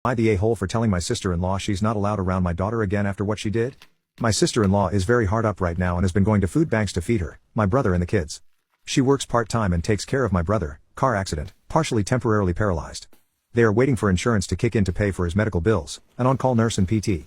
I the a-hole for telling my sister-in-law she's not allowed around my daughter again after what she did? My sister-in-law is very hard up right now and has been going to food banks to feed her, my brother and the kids. She works part-time and takes care of my brother, car accident, partially temporarily paralyzed. They are waiting for insurance to kick in to pay for his medical bills, an on-call nurse and PT.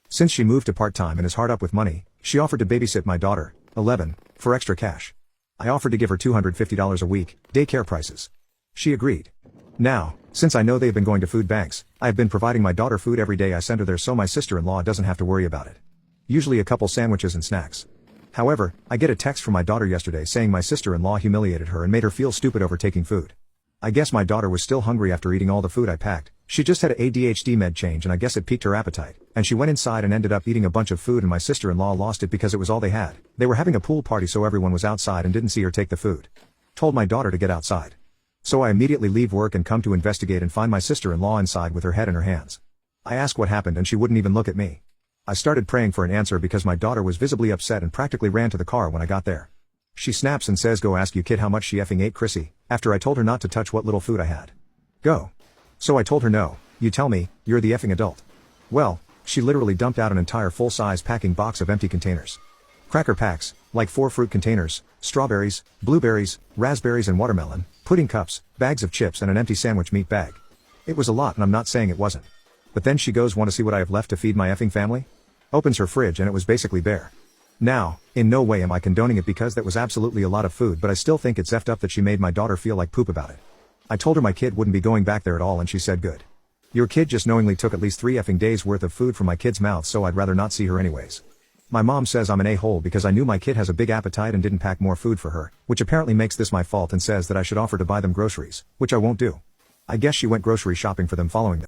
Since she moved to part-time and is hard up with money, she offered to babysit my daughter, 11, for extra cash. I offered to give her $250 a week, daycare prices. She agreed. Now, since I know they've been going to food banks, I have been providing my daughter food every day I send her there so my sister-in-law doesn't have to worry about it. Usually a couple sandwiches and snacks. However, I get a text from my daughter yesterday saying my sister-in-law humiliated her and made her feel stupid over taking food. I guess my daughter was still hungry after eating all the food I packed. She just had a ADHD med change and I guess it piqued her appetite, and she went inside and ended up eating a bunch of food and my sister-in-law lost it because it was all they had. They were having a pool party so everyone was outside and didn't see her take the food. Told my daughter to get outside. So I immediately leave work and come to investigate and find my sister-in-law inside with her head in her hands. I ask what happened and she wouldn't even look at me. I started praying for an answer because my daughter was visibly upset and practically ran to the car when I got there. She snaps and says, "Go ask you kid how much she effing ate, Chrissy," after I told her not to touch what little food I had. Go. So I told her no, you tell me, you're the effing adult. Well, she literally dumped out an entire full-size packing box of empty containers. Cracker packs, like 4 fruit containers, strawberries, blueberries, raspberries and watermelon, pudding cups, bags of chips and an empty sandwich meat bag. It was a lot and I'm not saying it wasn't. But then she goes, "Want to see what I have left to feed my effing family?" Opens her fridge and it was basically bare. Now, in no way am I condoning it because that was absolutely a lot of food, but I still think it's effed up that she made my daughter feel like poop about it. I told her my kid wouldn't be going back there at all and she said good. Your kid just knowingly took at least 3 effing days worth of food from my kid's mouth, so I'd rather not see her anyways. My mom says I'm an a-hole because I knew my kid has a big appetite and didn't pack more food for her, which apparently makes this my fault, and says that I should offer to buy them groceries, which I won't do. I guess she went grocery shopping for them following this.